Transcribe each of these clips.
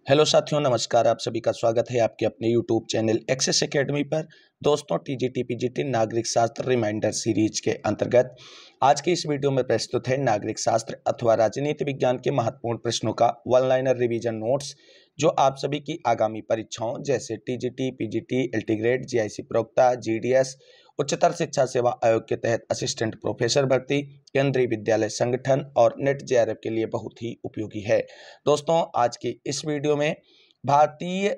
Hello साथियों, नमस्कार। आप सभी का स्वागत है आपके अपने यूट्यूब चैनल एक्सेस एकेडमी पर। दोस्तों, टीजीटी पीजीटी नागरिक शास्त्र रिमाइंडर सीरीज के अंतर्गत आज की इस वीडियो में प्रस्तुत है नागरिक शास्त्र अथवा राजनीति विज्ञान के महत्वपूर्ण प्रश्नों का वन लाइनर रिवीजन नोट्स, जो आप सभी की आगामी परीक्षाओं जैसे टीजीटी पीजीटी एल्टीग्रेड जीआईसी प्रवक्ता जीडीएस उच्चतर शिक्षा सेवा आयोग के तहत असिस्टेंट प्रोफेसर भर्ती केंद्रीय विद्यालय संगठन और नेट जेआरएफ के लिए बहुत ही उपयोगी है। दोस्तों, आज की इस वीडियो में भारतीय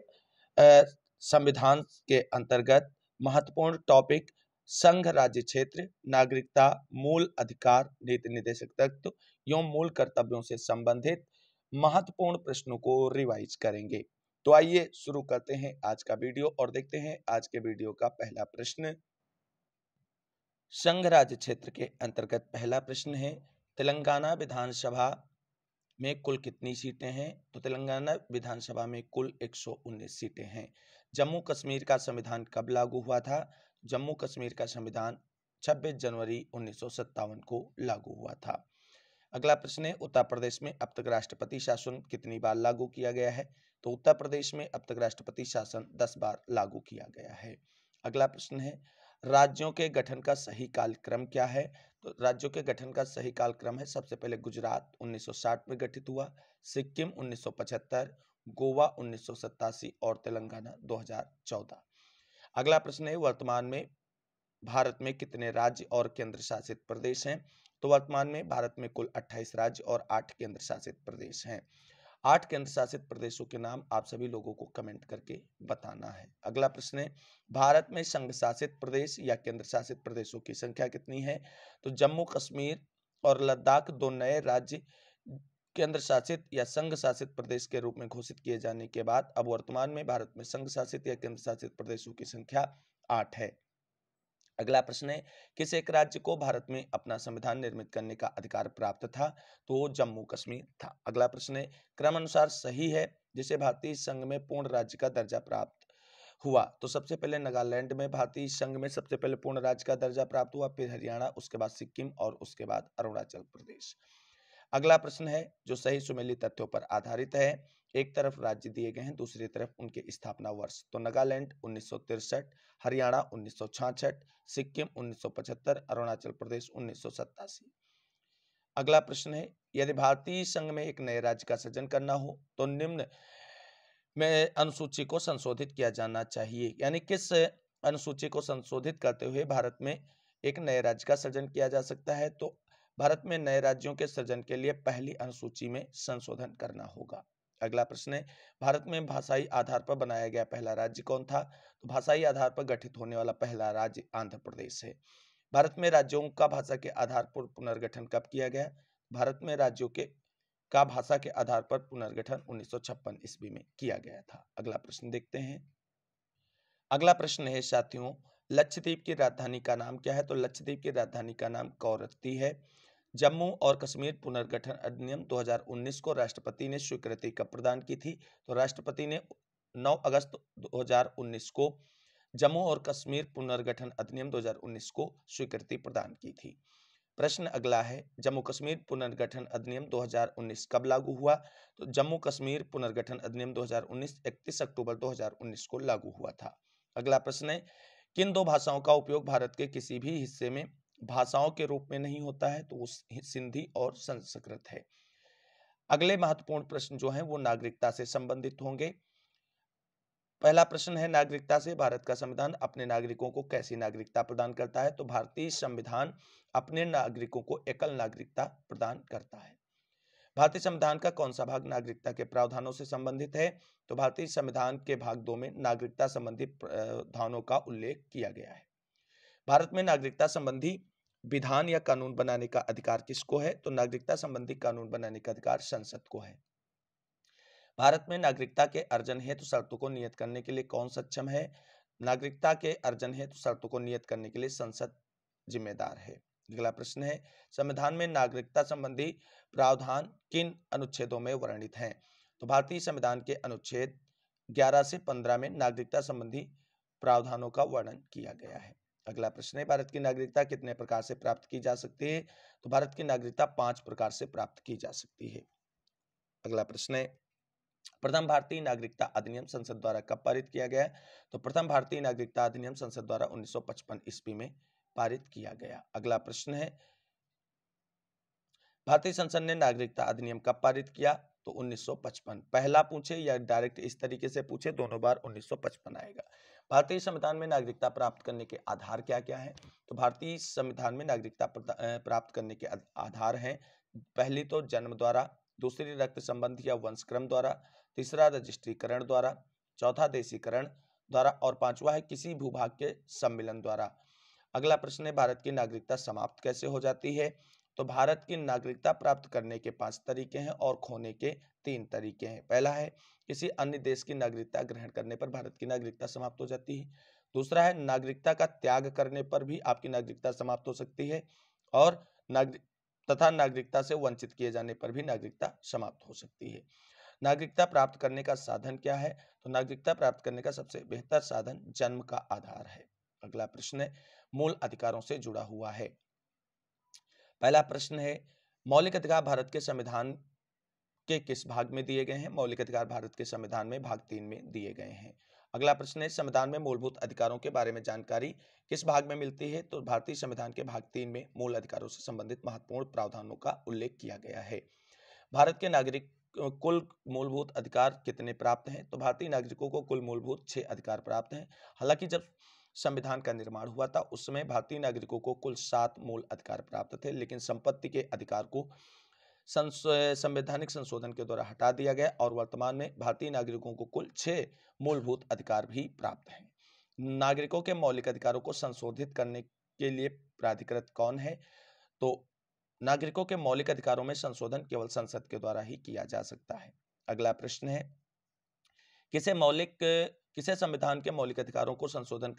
संविधान के अंतर्गत महत्वपूर्ण टॉपिक संघ राज्य क्षेत्र, नागरिकता, मूल अधिकार, नीति निर्देशक तत्व एवं मूल कर्तव्यों से संबंधित महत्वपूर्ण प्रश्नों को रिवाइज करेंगे। तो आइए शुरू करते हैं आज का वीडियो और देखते हैं आज के वीडियो का पहला प्रश्न। संघ राज्य क्षेत्र के अंतर्गत पहला प्रश्न है, तेलंगाना विधानसभा में कुल कितनी सीटें हैं? तो तेलंगाना विधानसभा में कुल 119 सीटें हैं। जम्मू कश्मीर का संविधान कब लागू हुआ था? जम्मू कश्मीर का संविधान 26 जनवरी 1957 को लागू हुआ था। अगला प्रश्न है, उत्तर प्रदेश में अब तक राष्ट्रपति शासन कितनी बार लागू किया गया है? तो उत्तर प्रदेश में अब तक राष्ट्रपति शासन 10 बार लागू किया गया है। अगला प्रश्न है, राज्यों के गठन का सही कालक्रम क्या है? तो राज्यों के गठन का सही कालक्रम है, सबसे पहले गुजरात 1960 में गठित हुआ, सिक्किम 1975, गोवा 1987 और तेलंगाना 2014। अगला प्रश्न है, वर्तमान में भारत में कितने राज्य और केंद्र शासित प्रदेश हैं? तो वर्तमान में भारत में कुल 28 राज्य और 8 केंद्र शासित प्रदेश हैं। 8 केंद्र शासित प्रदेशों के नाम आप सभी लोगों को कमेंट करके बताना है। अगला प्रश्न है, भारत में संघ शासित प्रदेश या केंद्र शासित प्रदेशों की संख्या कितनी है? तो जम्मू कश्मीर और लद्दाख दो नए राज्य केंद्र शासित या संघ शासित प्रदेश के रूप में घोषित किए जाने के बाद अब वर्तमान में भारत में संघ शासित या केंद्र शासित प्रदेशों की संख्या 8 है। अगला प्रश्न है, किस एक राज्य को भारत में अपना संविधान निर्मित करने का अधिकार प्राप्त था? तो जम्मू कश्मीर था। अगला प्रश्न है, क्रम अनुसार सही है जिसे भारतीय संघ में पूर्ण राज्य का दर्जा प्राप्त हुआ? तो सबसे पहले नागालैंड में भारतीय संघ में सबसे पहले पूर्ण राज्य का दर्जा प्राप्त हुआ, फिर हरियाणा, उसके बाद सिक्किम और उसके बाद अरुणाचल प्रदेश। अगला प्रश्न है जो सही सुमेलित तथ्यों पर आधारित है। एक तरफ राज्य दिए गए हैं, दूसरी तरफ उनके स्थापना वर्ष। तो नागालैंड 1963, हरियाणा 1966, सिक्किम 1975, अरुणाचल प्रदेश 1987। अगला प्रश्न है, यदि भारतीय संघ में एक नए राज्य का सृजन करना हो तो निम्न में अनुसूची को संशोधित किया जाना चाहिए। यानी किस अनुसूची को संशोधित करते हुए भारत में एक नए राज्य का सृजन किया जा सकता है? तो भारत में नए राज्यों के सृजन के लिए पहली अनुसूची में संशोधन करना होगा। अगला प्रश्न है, भारत में भाषाई आधार पर बनाया गया पहला राज्य कौन था? तो भाषाई आधार पर गठित होने वाला पहला राज्य आंध्र प्रदेश है। भारत में राज्यों का भाषा के आधार पर पुनर्गठन कब किया गया? भारत में राज्यों के का भाषा के आधार पर पुनर्गठन 1956 ईस्वी में किया गया था। अगला प्रश्न देखते हैं। अगला प्रश्न है साथियों, लक्षद्वीप की राजधानी का नाम क्या है? तो लक्षद्वीप की राजधानी का नाम कवरत्ती है। जम्मू और कश्मीर पुनर्गठन अधिनियम 2019 को राष्ट्रपति ने स्वीकृति कब प्रदान की थी? तो राष्ट्रपति ने 9 अगस्त 2019 को जम्मू और कश्मीर पुनर्गठन अधिनियम 2019 को स्वीकृति प्रदान की थी। प्रश्न अगला है, जम्मू कश्मीर पुनर्गठन अधिनियम 2019 कब लागू हुआ? तो जम्मू कश्मीर पुनर्गठन अधिनियम 2019 31 अक्टूबर 2019 को लागू हुआ था। अगला प्रश्न है, किन दो भाषाओं का उपयोग भारत के किसी भी हिस्से में भाषाओं के रूप में नहीं होता है? तो वो सिंधी और संस्कृत है। अगले महत्वपूर्ण प्रश्न जो हैं वो नागरिकता से संबंधित होंगे। पहला प्रश्न है, नागरिकता से भारत का संविधान अपने नागरिकों को कैसी नागरिकता प्रदान करता है? तो भारतीय संविधान अपने नागरिकों को एकल नागरिकता प्रदान करता है। भारतीय संविधान का कौन सा भाग नागरिकता के प्रावधानों से संबंधित है? तो भारतीय संविधान के भाग 2 में नागरिकता संबंधी प्रावधानों का उल्लेख किया गया है। भारत में नागरिकता संबंधी विधान या कानून बनाने का अधिकार किसको है? तो नागरिकता संबंधी कानून बनाने का अधिकार संसद को है। भारत में नागरिकता के अर्जन हेतु शर्तों को नियत करने के लिए कौन सक्षम है? नागरिकता के अर्जन हेतु शर्तों को नियत करने के लिए संसद जिम्मेदार है। अगला प्रश्न है, संविधान में नागरिकता संबंधी प्रावधान किन अनुच्छेदों में वर्णित हैं? तो भारतीय संविधान के अनुच्छेद 11 से 15 में नागरिकता संबंधी प्रावधानों का वर्णन किया गया है। अगला प्रश्न है, भारत की नागरिकता कितने प्रकार से प्राप्त की जा सकती है? तो भारत की नागरिकता 5 प्रकार से प्राप्त की जा सकती है। अगला प्रश्न है, प्रथम भारतीय नागरिकता अधिनियम संसद द्वारा कब पारित किया गया? तो प्रथम भारतीय नागरिकता अधिनियम संसद द्वारा 1955 ईस्वी में पारित किया गया। अगला प्रश्न है, भारतीय संसद ने नागरिकता अधिनियम कब पारित किया? तो 1955। पहला पूछे या डायरेक्ट इस तरीके से पूछे, दोनों बार 1955 आएगा। भारतीय संविधान में नागरिकता प्राप्त करने के आधार क्या क्या है? तो भारतीय संविधान में नागरिकता प्राप्त करने के आधार हैं, पहली तो जन्म द्वारा, दूसरी रक्त संबंध या वंशक्रम द्वारा, तीसरा रजिस्ट्रीकरण द्वारा, चौथा देशीकरण द्वारा और पांचवा है किसी भूभाग के सम्मिलन द्वारा। अगला प्रश्न है, भारत की नागरिकता समाप्त कैसे हो जाती है? तो भारत की नागरिकता प्राप्त करने के 5 तरीके हैं और खोने के 3 तरीके हैं। पहला है, किसी अन्य देश की नागरिकता ग्रहण करने पर भारत की नागरिकता समाप्त हो जाती है। दूसरा है, नागरिकता का त्याग करने पर भी आपकी नागरिकता समाप्त हो सकती है। और नागरिकता से वंचित किए जाने पर भी नागरिकता समाप्त हो सकती है। नागरिकता प्राप्त करने का साधन क्या है? तो नागरिकता प्राप्त करने का सबसे बेहतर साधन जन्म का आधार है। अगला प्रश्न है, मूल अधिकारों से जुड़ा हुआ है। पहला प्रश्न है, मौलिक अधिकार भारत के संविधान के किस भाग में दिए गए हैं? मौलिक अधिकार भारत के संविधान में भाग 3 में दिए गए हैं। अगला प्रश्न है, संविधान में मूलभूत अधिकारों के बारे में जानकारी किस भाग में मिलती है? तो भारतीय संविधान के भाग 3 में मूल अधिकारों से संबंधित महत्वपूर्ण प्रावधानों का उल्लेख किया गया है। भारत के नागरिक कुल मूलभूत अधिकार कितने प्राप्त हैं? तो भारतीय नागरिकों को कुल मूलभूत 6 अधिकार प्राप्त हैं। हालांकि जब संविधान का निर्माण हुआ था उस समय भारतीय नागरिकों को कुल 7 मूल अधिकार प्राप्त थे, लेकिन संपत्ति के अधिकार को संवैधानिक संशोधन के द्वारा हटा दिया गया और वर्तमान में भारतीय नागरिकों को कुल 6 मूलभूत अधिकार भी प्राप्त हैं। नागरिकों के मौलिक अधिकारों को संशोधित करने के लिए प्राधिकृत कौन है? तो नागरिकों के मौलिक अधिकारों में संशोधन केवल संसद के द्वारा ही किया जा सकता है। अगला प्रश्न है, किसे संविधान के मौलिक अधिकारों को संशोधन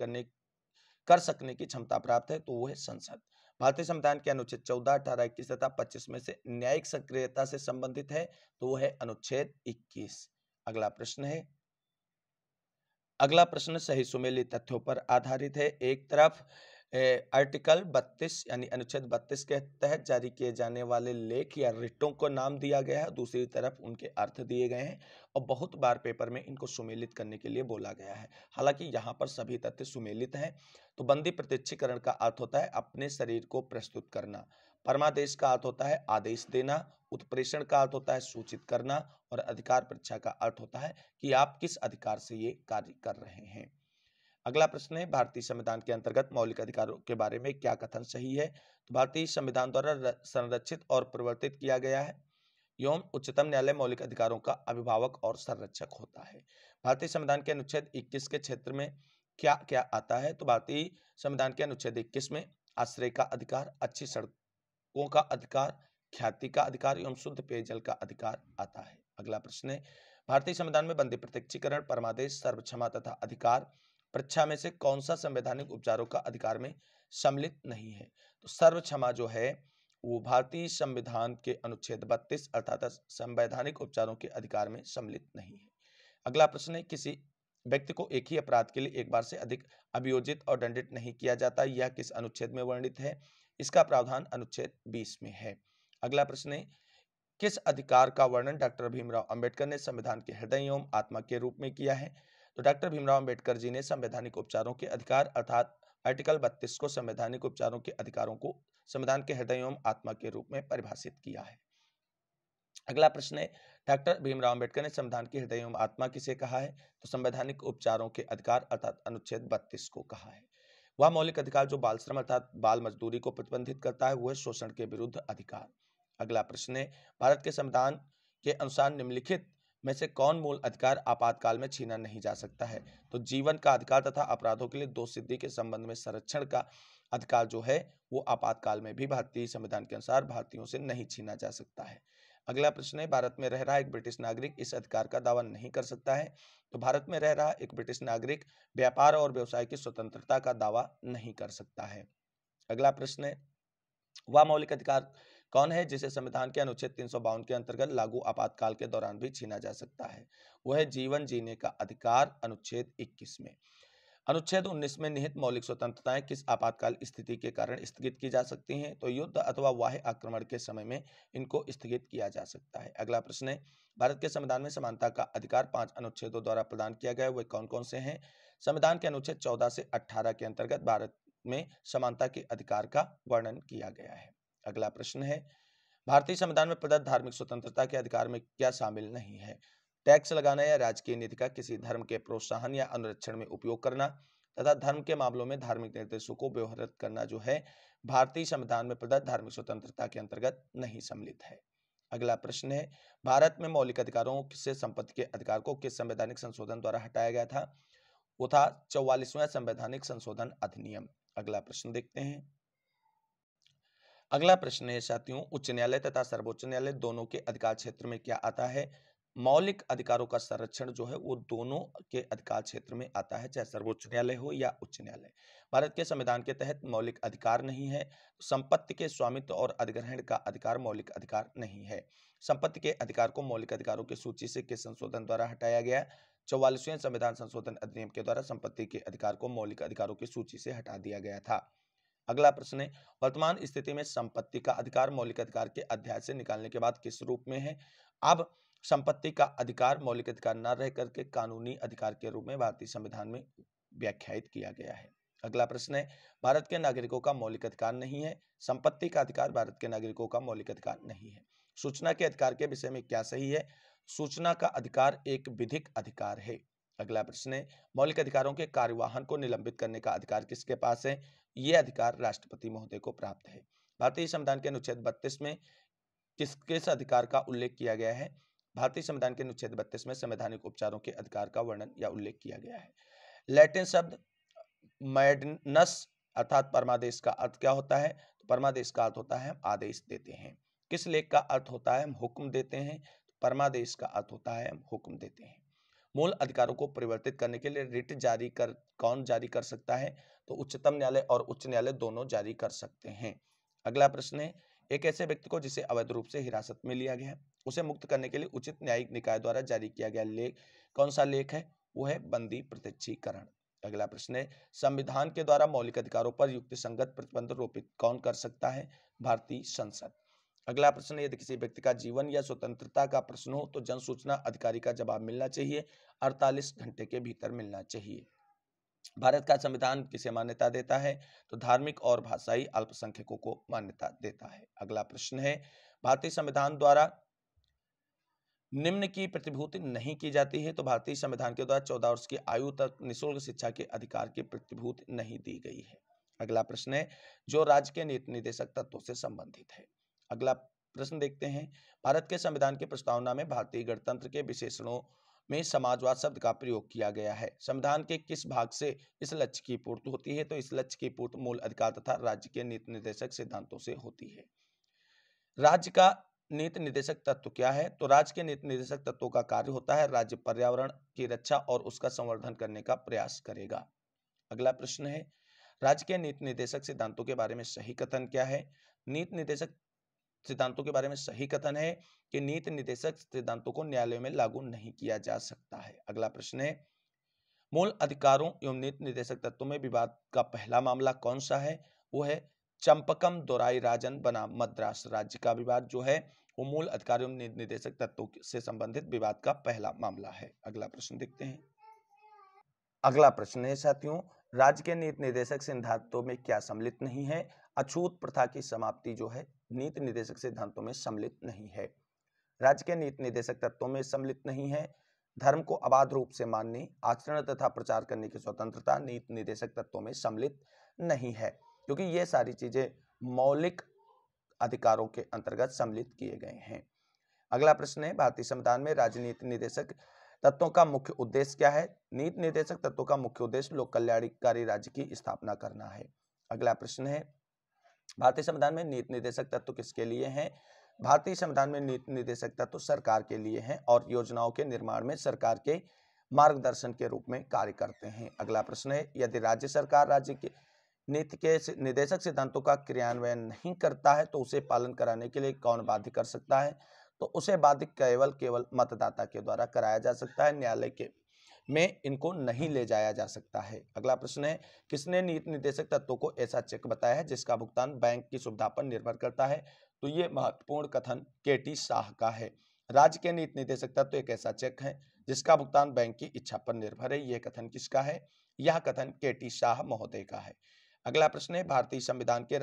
कर सकने की क्षमता प्राप्त है? तो वो है संसद। भारतीय संविधान के अनुच्छेद 14, 18, 21 तथा 25 में से न्यायिक सक्रियता से संबंधित है, तो वो है अनुच्छेद 21। अगला प्रश्न सही सुमेलित तथ्यों पर आधारित है। एक तरफ आर्टिकल 32 यानी अनुच्छेद 32 के तहत जारी किए जाने वाले लेख या रिटों को नाम दिया गया है, दूसरी तरफ उनके अर्थ दिए गए हैं और बहुत बार पेपर में इनको सुमेलित करने के लिए बोला गया है। हालांकि यहाँ पर सभी तथ्य सुमेलित हैं। तो बंदी प्रत्यक्षीकरण का अर्थ होता है अपने शरीर को प्रस्तुत करना, परमादेश का अर्थ होता है आदेश देना, उत्प्रेषण का अर्थ होता है सूचित करना और अधिकार परीक्षा का अर्थ होता है कि आप किस अधिकार से ये कार्य कर रहे हैं। अगला प्रश्न है, भारतीय संविधान के अंतर्गत मौलिक अधिकारों के बारे में क्या कथन सही है? तो भारतीय संविधान द्वारा संरक्षित और परिवर्तित किया गया है एवं उच्चतम न्यायालय मौलिक अधिकारों का अभिभावक और संरक्षक होता है। भारतीय संविधान के अनुच्छेद 21 के क्षेत्र में क्या क्या आता है? तो भारतीय संविधान के अनुच्छेद 21 में आश्रय का अधिकार, अच्छी सड़कों का अधिकार, ख्याति का अधिकार एवं शुद्ध पेयजल का अधिकार आता है। अगला प्रश्न है, भारतीय संविधान में बंदी प्रत्यक्षीकरण, परमादेश, सर्वक्षमा तथा अधिकार परीक्षा में से कौन सा संवैधानिक उपचारों का अधिकार में सम्मिलित नहीं है? तो सर्व क्षमा जो है वो भारतीय संविधान के अनुच्छेद 32 अर्थात संवैधानिक उपचारों के अधिकार में सम्मिलित नहीं है। अगला प्रश्न है, किसी व्यक्ति को एक ही अपराध के लिए एक बार से अधिक अभियोजित और दंडित नहीं किया जाता, यह किस अनुच्छेद में वर्णित है? इसका प्रावधान अनुच्छेद 20 में है। अगला प्रश्न है, किस अधिकार का वर्णन डॉक्टर भीमराव अंबेडकर ने संविधान के हृदय एवं आत्मा के रूप में किया है? तो डॉक्टर भीमराव अंबेडकर जी ने संवैधानिक उपचारों के अधिकार अर्थात आर्टिकल 32 को संवैधानिक उपचारों के अधिकारों को संविधान के हृदय एवं आत्मा के रूप में परिभाषित किया है। अगला प्रश्न है, डॉक्टर भीमराव अंबेडकर ने संविधान के हृदय एवं आत्मा किसे कहा है? तो संवैधानिक उपचारों के अधिकार अर्थात अनुच्छेद 32 को कहा है। वह मौलिक अधिकार जो बाल श्रम अर्थात बाल मजदूरी को प्रतिबंधित करता है वह शोषण के विरुद्ध अधिकार। अगला प्रश्न है, भारत के संविधान के अनुसार निम्नलिखित में से कौन मूल अधिकार आपातकाल में छीना नहीं जा सकता है? तो जीवन का अधिकार तथा अपराधों के लिए दोष सिद्धि के संबंध में संरक्षण का अधिकार जो है वो आपातकाल में भी भारतीय संविधान के अनुसार भारतीयों से नहीं छीना जा सकता है। अगला प्रश्न है, भारत में रह रहा एक ब्रिटिश नागरिक इस अधिकार का दावा नहीं कर सकता है। तो भारत में रह रहा एक ब्रिटिश नागरिक व्यापार और व्यवसाय की स्वतंत्रता का दावा नहीं कर सकता है। अगला प्रश्न है, वह मौलिक अधिकार कौन है जिसे संविधान के अनुच्छेद 352 के अंतर्गत लागू आपातकाल के दौरान भी छीना जा सकता है? वह है जीवन जीने का अधिकार अनुच्छेद 21 में। अनुच्छेद 19 में निहित मौलिक स्वतंत्रताएं किस आपातकाल स्थिति के कारण स्थगित की जा सकती हैं? तो युद्ध अथवा बाह्य आक्रमण के समय में इनको स्थगित किया जा सकता है। अगला प्रश्न है, भारत के संविधान में समानता का अधिकार 5 अनुच्छेदों द्वारा प्रदान किया गया है, वे कौन कौन से हैं? संविधान के अनुच्छेद 14 से 18 के अंतर्गत भारत में समानता के अधिकार का वर्णन किया गया है। अगला प्रश्न है, भारतीय संविधान में प्रदत्त धार्मिक स्वतंत्रता के अधिकार में क्या शामिल नहीं है? टैक्स लगाना या राजकीय नीति का किसी धर्म के प्रोत्साहन या अनुरक्षण में उपयोग करना तथा धर्म के मामलों में धार्मिक निर्देशों को व्यवहारित करना जो है भारतीय संविधान में प्रदत्त धार्मिक स्वतंत्रता के अंतर्गत नहीं सम्मिलित है। अगला प्रश्न है, भारत में मौलिक अधिकारों से संपत्ति के अधिकार को किस संवैधानिक संशोधन द्वारा हटाया गया था? वो था 44वां संवैधानिक संशोधन अधिनियम। अगला प्रश्न देखते हैं। अगला प्रश्न है साथियों, उच्च न्यायालय तथा सर्वोच्च न्यायालय दोनों के अधिकार क्षेत्र में क्या आता है? मौलिक अधिकारों का संरक्षण जो है वो दोनों के अधिकार क्षेत्र में आता है, चाहे सर्वोच्च न्यायालय हो या उच्च न्यायालय। भारत के संविधान के तहत मौलिक अधिकार नहीं है। संपत्ति के स्वामित्व और अधिग्रहण का अधिकार मौलिक अधिकार नहीं है। संपत्ति के अधिकार को मौलिक अधिकारों की सूची से किस संशोधन द्वारा हटाया गया? 44वें संविधान संशोधन अधिनियम के द्वारा संपत्ति के अधिकार को मौलिक अधिकारों की सूची से हटा दिया गया था। अगला प्रश्न है, वर्तमान स्थिति में संपत्ति का अधिकार मौलिक अधिकार के अध्याय से निकालने के बाद किस रूप में है? अब संपत्ति का अधिकार मौलिक अधिकार न रह करके कानूनी अधिकार के रूप में भारतीय संविधान में व्याख्यायित किया गया है। अगला प्रश्न है, भारत के नागरिकों का मौलिक अधिकार नहीं है। संपत्ति का अधिकार भारत के नागरिकों का मौलिक अधिकार नहीं है। सूचना के अधिकार के विषय में क्या सही है? सूचना का अधिकार एक विधिक अधिकार है। अगला प्रश्न है, मौलिक अधिकारों के कार्यवाहन को निलंबित करने का अधिकार किसके पास है? ये अधिकार राष्ट्रपति महोदय को प्राप्त है। भारतीय संविधान के अनुच्छेद 32 में किस किस अधिकार का उल्लेख किया गया है? भारतीय संविधान के अनुच्छेद 32 में संवैधानिक उपचारों के अधिकार का वर्णन या उल्लेख किया गया है। लैटिन शब्द मैडनस अर्थात परमादेश का अर्थ क्या होता है? तो परमादेश का अर्थ होता है हम आदेश देते हैं। किस लेख का अर्थ होता है? हम हुक्म देते हैं। परमादेश का अर्थ होता है हम हुक्म देते हैं। मूल अधिकारों को परिवर्तित करने के लिए रिट कौन जारी कर सकता है? तो उच्चतम न्यायालय और उच्च न्यायालय दोनों जारी कर सकते हैं। अगला प्रश्न है, एक ऐसे व्यक्ति को जिसे अवैध रूप से हिरासत में लिया गया है उसे मुक्त करने के लिए उचित न्यायिक निकाय द्वारा जारी किया गया लेख कौन सा लेख है? वो है बंदी प्रत्यक्षीकरण। अगला प्रश्न है, संविधान के द्वारा मौलिक अधिकारों पर युक्तिसंगत प्रतिबंध रोपित कौन कर सकता है? भारतीय संसद। अगला प्रश्न, यदि किसी व्यक्ति का जीवन या स्वतंत्रता का प्रश्न हो तो जन सूचना अधिकारी का जवाब मिलना चाहिए, 48 घंटे के भीतर मिलना चाहिए। भारत का संविधान किसे मान्यता देता है? तो धार्मिक और भाषाई अल्पसंख्यकों को मान्यता देता है। अगला प्रश्न है, भारतीय संविधान द्वारा निम्न की प्रतिभूति नहीं की जाती है। तो भारतीय संविधान के द्वारा 14 वर्ष की आयु तक निःशुल्क शिक्षा के अधिकार की प्रतिभूति नहीं दी गई है। अगला प्रश्न है, जो राज्य के नीति निर्देशक तत्वों से संबंधित है। अगला प्रश्न देखते हैं, भारत के संविधान की प्रस्तावना में भारतीय गणतंत्र के विशेषणों में समाजवाद शब्द का प्रयोग किया गया है। संविधान के किस भाग से इस लक्ष्य की पूर्ति होती है? तो इस लक्ष्य की पूर्ति मूल अधिकार तथा राज्य के नीति निर्देशक सिद्धांतों से होती है। राज्य का नीति निर्देशक तत्व क्या है? तो राज्य के नीति निर्देशक तत्वों का कार्य होता है राज्य पर्यावरण की रक्षा और उसका संवर्धन करने का प्रयास करेगा। अगला प्रश्न है, राज्य के नीति निर्देशक सिद्धांतों के बारे में सही कथन क्या है? नीति निर्देशक सिद्धांतों के बारे में सही कथन है कि नीति निर्देशक सिद्धांतों को न्यायालयों में लागू नहीं किया जा सकता है। अगला प्रश्न है, मूल अधिकारों एवं नीति निर्देशक तत्वों में विवाद का पहला मामला कौन सा है? वो है चंपकम दोराई राजन बनाम मद्रास राज्य का विवाद जो है वो मूल अधिकार एवं नीति निर्देशक तत्वों से संबंधित विवाद का पहला मामला है। अगला प्रश्न देखते हैं। अगला प्रश्न है साथियों, राज्य के नीति निर्देशक सिद्धांतों में क्या सम्मिलित नहीं है? अछूत प्रथा की समाप्ति जो है नीति निर्देशक सिद्धांतों में सम्मिलित नहीं है। राज्य के नीति निर्देशक तत्वों में सम्मिलित नहीं है धर्म को अबाध रूप से मानने, आचरण तथा प्रचार करने की स्वतंत्रता नीति निर्देशक तत्वों में सम्मिलित नहीं है, क्योंकि ये सारी चीजें मौलिक अधिकारों के अंतर्गत सम्मिलित किए गए हैं। अगला प्रश्न है, भारतीय संविधान में राजनीति निर्देशक तत्वों का मुख्य उद्देश्य क्या है? नीति निर्देशक तत्वों का मुख्य उद्देश्य लोक कल्याणकारी राज्य की स्थापना करना है। अगला प्रश्न है, भारतीय संविधान में नीति निर्देशक तत्व किसके लिए हैं? भारतीय संविधान में नीति निर्देशक तत्व सरकार के लिए हैं और योजनाओं के निर्माण में सरकार के मार्गदर्शन के रूप में कार्य करते हैं। अगला प्रश्न है, यदि राज्य सरकार राज्य के नीति के निर्देशक सिद्धांतों का क्रियान्वयन नहीं करता है तो उसे पालन कराने के लिए कौन बाध्य कर सकता है? तो उसे बाध्य केवल मतदाता के द्वारा कराया जा सकता है। में इनको नहीं ले जाया जा सकता है। अगला प्रश्न है, किसने नीति निर्देशक तत्वों को ऐसा चेक बताया है जिसका भुगतान बैंक की सुविधा पर निर्भर करता है? तो ये महत्वपूर्ण कथन केटी शाह का है। राज्य के नीति निर्देशक तत्व एक ऐसा चेक है जिसका भुगतान बैंक की इच्छा पर निर्भर है। यह कथन किसका है? यह कथन केटी शाह महोदय का है। अगला प्रश्न है, भारतीय संविधान के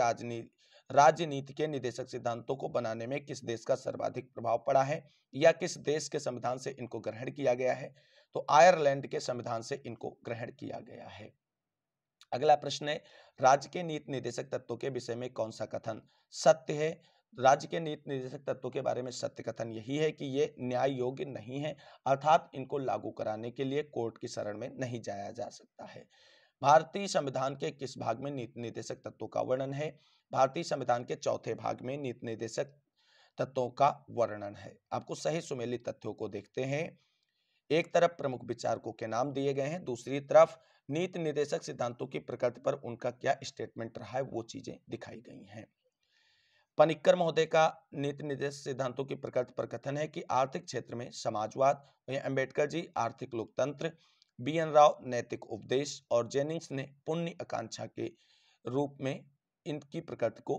राजनीति के निर्देशक सिद्धांतों को बनाने में किस देश का सर्वाधिक प्रभाव पड़ा है या किस देश के संविधान से इनको ग्रहण किया गया है? तो आयरलैंड के संविधान से इनको ग्रहण किया गया है। अगला प्रश्न है, राज्य के नीति निर्देशक तत्वों के विषय में कौन सा कथन सत्य है? राज्य के नीति निर्देशक तत्वों के बारे में सत्य कथन यही है कि ये न्याय योग्य नहीं है, अर्थात इनको लागू कराने के लिए कोर्ट की शरण में नहीं जाया जा सकता है। भारतीय संविधान के किस भाग में नीति निर्देशक तत्वों का वर्णन है? भारतीय संविधान के चौथे भाग में नीति निर्देशक तत्वों का वर्णन है। आपको सही सुमेलित तथ्यों को देखते हैं। एक तरफ प्रमुख विचारकों के नाम दिए गए हैं, दूसरी तरफ नीति निर्देशक सिद्धांतों की प्रकृति पर उनका क्या स्टेटमेंट रहा है वो चीजें दिखाई गई हैं। पनिक्कर महोदय का नीति निर्देशक सिद्धांतों की प्रकृति पर कथन है कि आर्थिक क्षेत्र में समाजवाद, वहीं अंबेडकर जी आर्थिक लोकतंत्र, BN राव नैतिक उपदेश और जेनिंग्स ने पुण्य आकांक्षा के रूप में इनकी प्रकृति को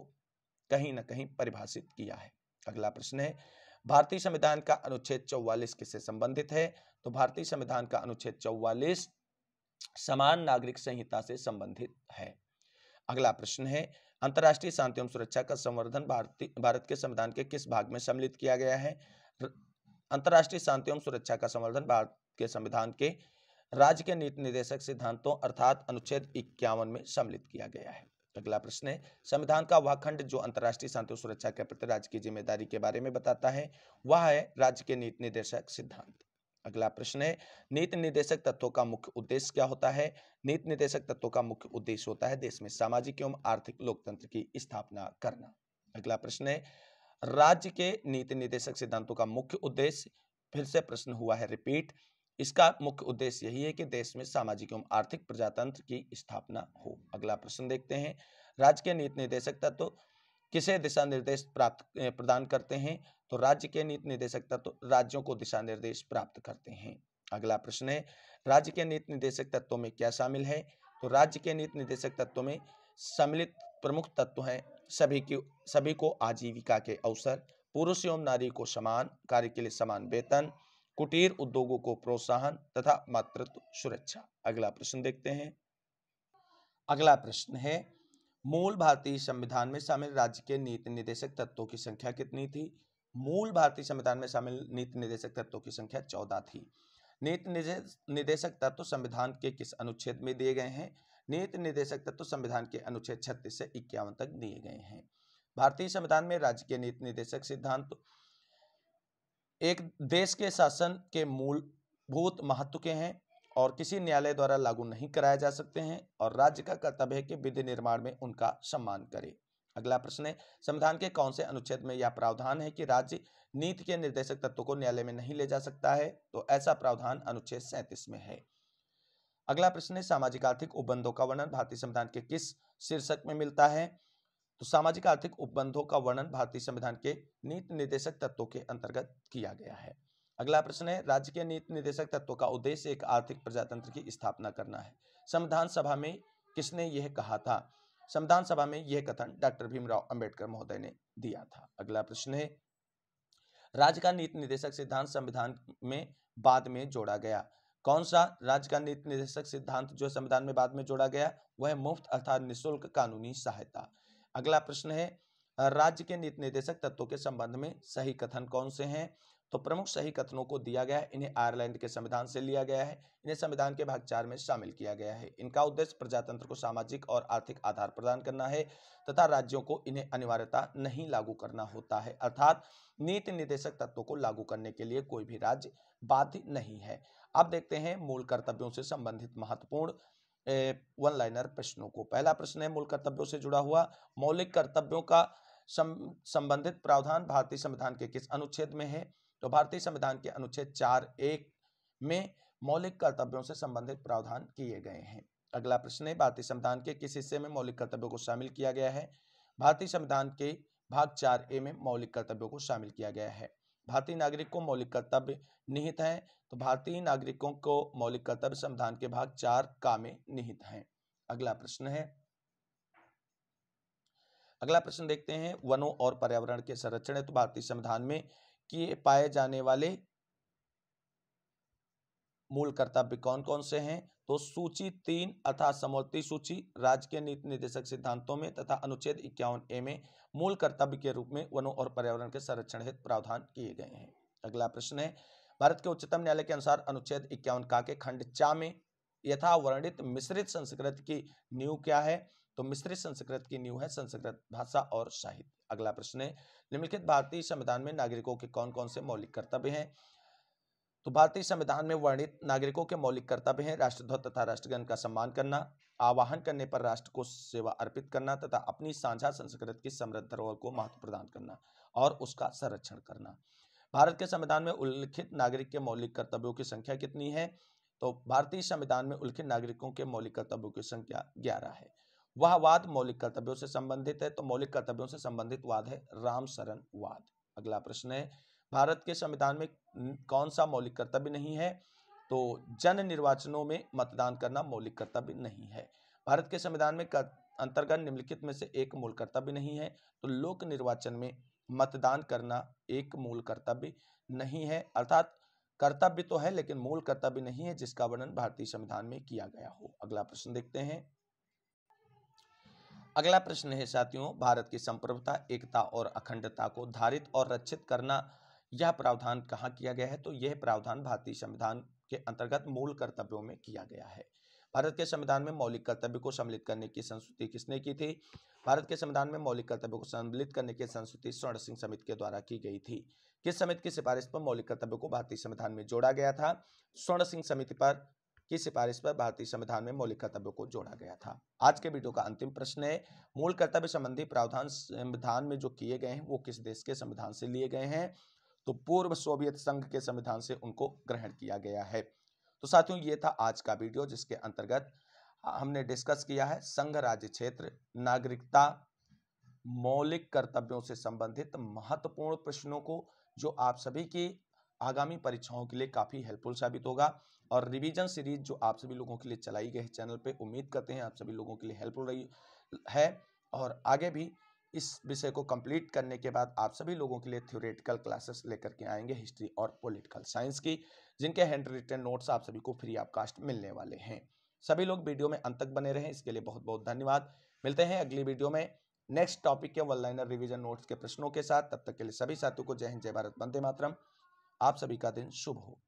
कहीं न कहीं परिभाषित किया है। अगला प्रश्न है, भारतीय संविधान का अनुच्छेद 44 किससे संबंधित है? तो भारतीय संविधान का अनुच्छेद 44 समान नागरिक संहिता से संबंधित है। अगला प्रश्न है, अंतर्राष्ट्रीय शांति एवं सुरक्षा का संवर्धन भारत के संविधान के किस भाग में सम्मिलित किया गया है? अंतर्राष्ट्रीय शांति एवं सुरक्षा का संवर्धन भारत के संविधान के राज्य के नीति निर्देशक सिद्धांतों अर्थात अनुच्छेद 51 में सम्मिलित किया गया है। अगला प्रश्न है, संविधान का वह खंड जो अंतर्राष्ट्रीय शांति और सुरक्षा के प्रति राज्य की जिम्मेदारी के बारे में बताता है वह है राज्य के नीति निर्देशक सिद्धांत। अगला प्रश्न है, नीति निर्देशक तत्वों का मुख्य उद्देश्य क्या होता है? नीति निर्देशक तत्वों का मुख्य उद्देश्य होता है देश में सामाजिक एवं आर्थिक लोकतंत्र की स्थापना करना। अगला प्रश्न है, राज्य के नीति निर्देशक सिद्धांतों का मुख्य उद्देश्य, फिर से प्रश्न हुआ है रिपीट, इसका मुख्य उद्देश्य यही है कि देश में सामाजिक एवं आर्थिक प्रजातंत्र की स्थापना हो। अगला प्रश्न देखते हैं, राज्य के नीति निर्देशक तत्व किसे दिशा निर्देश प्रदान करते हैं? तो राज्य के नीति निर्देशक तत्व राज्यों को दिशा निर्देश प्राप्त करते हैं। अगला प्रश्न है, राज्य के नीति निर्देशक तत्वों में क्या शामिल है? तो राज्य के नीति निर्देशक तत्वों में सम्मिलित प्रमुख तत्व हैं सभी को आजीविका के अवसर, पुरुष एवं नारी को समान कार्य के लिए समान वेतन, कुटीर उद्योगों को प्रोत्साहन तथा मातृत्व सुरक्षा। अगला प्रश्न देखते हैं। अगला प्रश्न है, मूल भारतीय संविधान में शामिल राज्य के नीति निर्देशक तत्वों की संख्या कितनी थी? मूल भारतीय संविधान में शामिल नीति निर्देशक तत्वों की संख्या 14 थी। नीति निर्देशक तत्व संविधान के किस अनुच्छेद में दिए गए हैं? नीति निर्देशक तत्व संविधान के अनुच्छेद 36 से 51 तक दिए गए हैं। भारतीय संविधान में राज्य के नीति निर्देशक सिद्धांत एक देश के शासन के मूलभूत महत्व के हैं और किसी न्यायालय द्वारा लागू नहीं कराए जा सकते हैं और राज्य का कर्तव्य है कि विधि निर्माण में उनका सम्मान करे। अगला प्रश्न है, संविधान के कौन से अनुच्छेद में यह प्रावधान है कि राज्य नीति के निर्देशक तत्वों को न्यायालय में नहीं ले जा सकता है? तो ऐसा प्रावधान अनुच्छेद 37 में है। अगला प्रश्न है, सामाजिक आर्थिक उपबंधों का वर्णन भारतीय संविधान के किस शीर्षक में मिलता है? तो सामाजिक आर्थिक उपबंधों का वर्णन भारतीय संविधान के नीति निर्देशक तत्वों के अंतर्गत किया गया है। अगला प्रश्न है, राज्य के नीति निर्देशक तत्वों का उद्देश्य एक आर्थिक प्रजातंत्र की स्थापना करना है। संविधान सभा में किसने यह कहा था? संविधान सभा में यह कथन डॉक्टर भीमराव अंबेडकर महोदय ने दिया था। अगला प्रश्न है, राज्य का नीति निर्देशक सिद्धांत संविधान में बाद में जोड़ा गया। कौन सा राज्य का नीति निर्देशक सिद्धांत जो संविधान में बाद में जोड़ा गया? वह मुफ्त अर्थात निःशुल्क कानूनी सहायता। अगला प्रश्न है, राज्य के नीति निर्देशक तत्वों के संबंध में सही कथन कौन से हैं? तो प्रमुख सही कथनों को दिया गया है, इन्हें आयरलैंड के संविधान से लिया गया है, इन्हें संविधान के भाग 4 में शामिल किया गया है। इनका उद्देश्य प्रजातंत्र को सामाजिक और आर्थिक आधार प्रदान करना है तथा राज्यों को इन्हें अनिवार्यता नहीं लागू करना होता है, अर्थात नीति निर्देशक तत्वों को लागू करने के लिए कोई भी राज्य बाध्य नहीं है। अब देखते हैं मूल कर्तव्यों से संबंधित महत्वपूर्ण वन लाइनर प्रश्नों को। पहला प्रश्न है, मूल कर्तव्यों से जुड़ा हुआ, मौलिक कर्तव्यों का संबंधित प्रावधान भारतीय संविधान के किस अनुच्छेद में है? तो भारतीय संविधान के अनुच्छेद 4(1) में मौलिक कर्तव्यों से संबंधित प्रावधान किए गए हैं। अगला प्रश्न है, भारतीय संविधान के किस हिस्से में मौलिक कर्तव्यों को शामिल किया गया है? भारतीय संविधान के भाग 4(a) में मौलिक कर्तव्यों को शामिल किया गया है। भारतीय नागरिक को मौलिक कर्तव्य निहित हैं, तो भारतीय नागरिकों को मौलिक कर्तव्य संविधान के भाग 4 का में निहित हैं। अगला प्रश्न देखते हैं, वनों और पर्यावरण के संरक्षण हेतु भारतीय संविधान में किए पाए जाने वाले मूल कर्तव्य कौन कौन से हैं? तो सूची 3 अर्थात समवर्ती सूची राज्य के नीति निर्देशक सिद्धांतों में तथा अनुच्छेद 51A में मूल कर्तव्य के रूप में वनों और पर्यावरण के संरक्षण हेतु प्रावधान किए गए हैं। अगला प्रश्न है, भारत के उच्चतम न्यायालय के अनुसार अनुच्छेद 51 का के खंड 4 में यथावर्णित मिश्रित संस्कृत की नींव क्या है? तो मिश्रित संस्कृत की नींव है संस्कृत भाषा और साहित्य। अगला प्रश्न है, निम्नलिखित भारतीय संविधान में नागरिकों के कौन कौन से मौलिक कर्तव्य हैं? तो भारतीय संविधान में वर्णित नागरिकों के मौलिक कर्तव्य हैं राष्ट्रध्वज तथा राष्ट्रगान का सम्मान करना, आवाहन करने पर राष्ट्र को सेवा अर्पित करना तथा अपनी साझा संस्कृति की समृद्ध धरोहर को महत्व प्रदान करना और उसका संरक्षण करना। भारत के संविधान में उल्लिखित नागरिक के मौलिक कर्तव्यों की संख्या कितनी है? तो भारतीय संविधान में उल्लिखित नागरिकों के मौलिक कर्तव्यों की संख्या 11 है। वह वाद मौलिक कर्तव्यों से संबंधित है, तो मौलिक कर्तव्यों से संबंधित वाद है राम शरण वाद। अगला प्रश्न है, भारत के संविधान में कौन सा मौलिक कर्तव्य नहीं है? तो जन निर्वाचनों में मतदान करना मौलिक कर्तव्य नहीं है। भारत के संविधान में अंतर्गत निम्नलिखित में से एक मूल कर्तव्य नहीं है, तो लोक निर्वाचन में मतदान करना एक मूल कर्तव्य नहीं है, अर्थात कर्तव्य तो है लेकिन मूल कर्तव्य नहीं है जिसका वर्णन भारतीय संविधान में किया गया हो। अगला प्रश्न देखते हैं। अगला प्रश्न है साथियों, भारत की संप्रभुता, एकता और अखंडता को धारित और रक्षित करना यह प्रावधान कहाँ किया गया है? तो यह प्रावधान भारतीय संविधान के अंतर्गत मूल कर्तव्यों में किया गया है। भारत के संविधान में मौलिक कर्तव्य को सम्मिलित करने की संस्तुति किसने की थी? भारत के संविधान में मौलिक कर्तव्य को सम्मिलित करने की संस्तुति स्वर्ण सिंह समिति के द्वारा की गई थी। किस समिति की सिफारिश पर मौलिक कर्तव्य को भारतीय संविधान में जोड़ा गया था? स्वर्ण सिंह समिति की सिफारिश पर भारतीय संविधान में मौलिक कर्तव्यों को जोड़ा गया था। आज के वीडियो का अंतिम प्रश्न है, मूल कर्तव्य संबंधी प्रावधान संविधान में जो किए गए हैं वो किस देश के संविधान से लिए गए हैं? तो पूर्व सोवियत संघ के संविधान से उनको ग्रहण किया गया है। तो साथियों, ये था आज का वीडियो जिसके अंतर्गत हमने डिस्कस किया है संघ राज्य क्षेत्र, नागरिकता, मौलिक कर्तव्यों से संबंधित महत्वपूर्ण प्रश्नों को, जो आप सभी की आगामी परीक्षाओं के लिए काफी हेल्पफुल साबित होगा। और रिवीजन सीरीज जो आप सभी लोगों के लिए चलाई गई है चैनल पे, उम्मीद करते हैं आप सभी लोगों के लिए हेल्पफुल रही है। और आगे भी इस विषय को कंप्लीट करने के बाद आप सभी लोगों के लिए थ्योरेटिकल क्लासेस लेकर के आएंगे हिस्ट्री और पॉलिटिकल साइंस की, जिनके हैंड रिटन नोट्स आप सभी को फ्री ऑफ कॉस्ट मिलने वाले हैं। सभी लोग वीडियो में अंत तक बने रहें, इसके लिए बहुत बहुत धन्यवाद। मिलते हैं अगली वीडियो में नेक्स्ट टॉपिक के वन लाइनर रिवीजन नोट्स के प्रश्नों के साथ। तब तक के लिए सभी साथियों को जय हिंद, जय भारत, वंदे मातरम। आप सभी का दिन शुभ हो।